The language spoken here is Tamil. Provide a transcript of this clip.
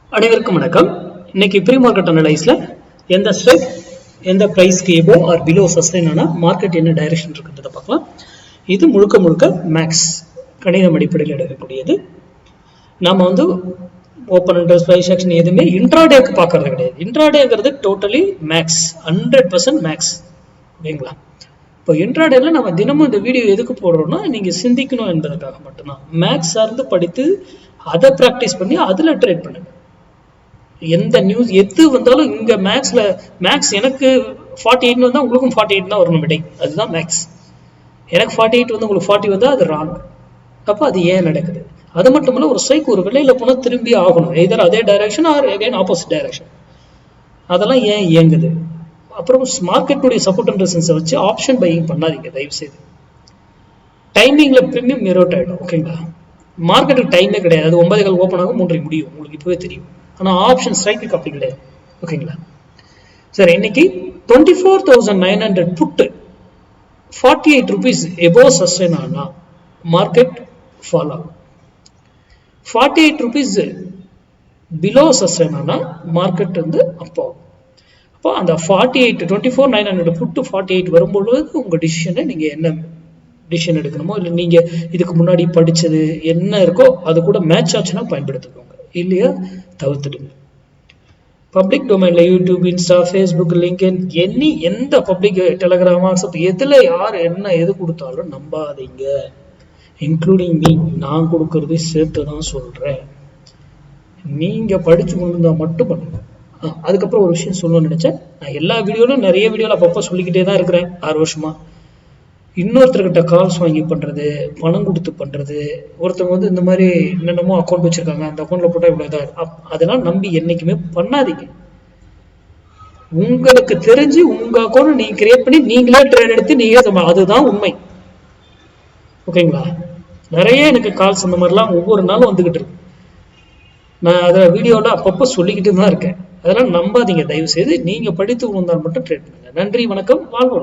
அனைவருக்கும் வணக்கம். இன்னைக்கு ப்ரீ மார்க்கெட் அனலைஸ்ல எந்த ஸ்ட்ரைக் எந்த பிரைஸ்க்கு எபோ ஆர் பிலோ சஸ்டைன் ஆனா மார்க்கெட் என்ன டைரக்ஷன் இருக்குன்றத பார்க்கலாம். இது முழுக்க முழுக்க மேக்ஸ் கணிதம் அடிப்படையில் எடுக்கக்கூடியது. நாம ஓப்பன் இன்ட்ரெஸ்ட் ப்ரைஸ் ஆக்ஷன் எதுவுமே இன்ட்ராடேக்கு பார்க்கறது கிடையாது. இன்ட்ராடேங்கிறது டோட்டலி மேக்ஸ், 100% மேக்ஸ். ஓகேங்களா? இப்போ இன்ட்ராடேல நம்ம தினமும் இந்த வீடியோ எதுக்கு போடுறோம்னா நீங்க சிந்திக்கணும் என்பதற்காக மட்டும்தான். மேக்ஸ் சார்ந்து படித்து அதை ப்ராக்டிஸ் பண்ணி அதில் ட்ரேட் பண்ணுங்க. எந்த நியூஸ் எது வந்தாலும் இங்க மேக்ஸ் எனக்கு 48 வந்தா உங்களுக்கும் 48 தான் வரணும் விடை. அதுதான் மேக்ஸ். எனக்கு 48 வந்து உங்களுக்கு 40 வந்தா அது ராங். அப்ப அது ஏன் நடக்குது? அது மட்டும் இல்ல, ஒரு ஸ்ட்ரைக் ஒரு விலையில போனா திரும்பி ஆகணும், எதர் அதே direction or again opposite direction. அதெல்லாம் ஏன் இயங்குது? அப்புறம் மார்க்கெட்டுடைய சப்போர்ட் அண்ட் ரெசிஸ்டன்ஸை வச்சு ஆப்ஷன் பையிங் பண்ணாதீங்க தயவு செய்து. டைமிங்ல பிரீமியம் மிரோட் ஆயிடும். ஓகேங்களா? மார்க்கெட்டுக்கு டைமே கிடையாது. அது 9 ஓப்பன் ஆகும், 3 முடியும், உங்களுக்கு இப்பவே தெரியும். ஆனால் ஆப்ஷன் ஸ்ட்ரைக்கு அப்படி கிடையாது. ஓகேங்களா? சார் இன்னைக்கு 24,900 புட்டு 48 rupees எபோ சஸ்டைன் ஆனா மார்க்கெட் ஃபால் ஆகும். 48 rupees பிலோ சஸ்டைன் ஆனா மார்க்கெட் அப் ஆகும். அப்போ அந்த 24,900 புட்டு 48 வரும்பொழுது உங்க டிசிஷனை நீங்க என்ன டிசிஷன் எடுக்கணுமோ, இல்லை நீங்க இதுக்கு முன்னாடி படிச்சது என்ன இருக்கோ அது கூட மேட்ச் ஆச்சுன்னா பயன்படுத்திக்கோங்க, இல்லையா தவிர்த்துடுங்க. பப்ளிக் டொமைன்ல யூடியூப், இன்ஸ்டா, ஃபேஸ்புக், லிங்க்டின், எந்த பப்ளிக், டெலிகிராம், வாட்ஸ்அப் எதுல யார் என்ன எது கொடுத்தாலும் நம்பாதீங்க. இன்க்ளூடிங் மீ, நான் கொடுக்கறது சேர்த்து தான் சொல்றேன். நீங்க படிச்சு கொண்டு மட்டும் பண்ணுங்க. அதுக்கப்புறம் ஒரு விஷயம் சொல்லணும்னு நினைச்சேன். நான் எல்லா வீடியோலும் நிறைய வீடியோல அப்பப்போ சொல்லிக்கிட்டே தான் இருக்கிறேன் 6 வருஷமா. இன்னொருத்தர்கிட்ட கால்ஸ் வாங்கி பண்றது, பணம் கொடுத்து பண்றது, ஒருத்தவங்க இந்த மாதிரி என்னென்னமோ அக்கௌண்ட் வச்சிருக்காங்க, அந்த அக்கௌண்ட்ல போட்டா இவ்வளவு இதாக, அதெல்லாம் நம்பி என்னைக்குமே பண்ணாதீங்க. உங்களுக்கு தெரிஞ்சு உங்க அக்கௌண்ட் நீங்க கிரியேட் பண்ணி நீங்களே ட்ரேட் எடுத்து நீங்க, அதுதான் உண்மை. ஓகேங்களா? நிறைய எனக்கு கால்ஸ் அந்த மாதிரிலாம் ஒவ்வொரு நாளும் வந்துகிட்டு இருக்கு. நான் அதை வீடியோல அப்பப்போ சொல்லிக்கிட்டு தான் இருக்கேன். அதெல்லாம் நம்பாதீங்க தயவு செய்து. நீங்க படித்து உணர்ந்தால் மட்டும் ட்ரேட் பண்ணுங்க. நன்றி, வணக்கம், வாழ்வு.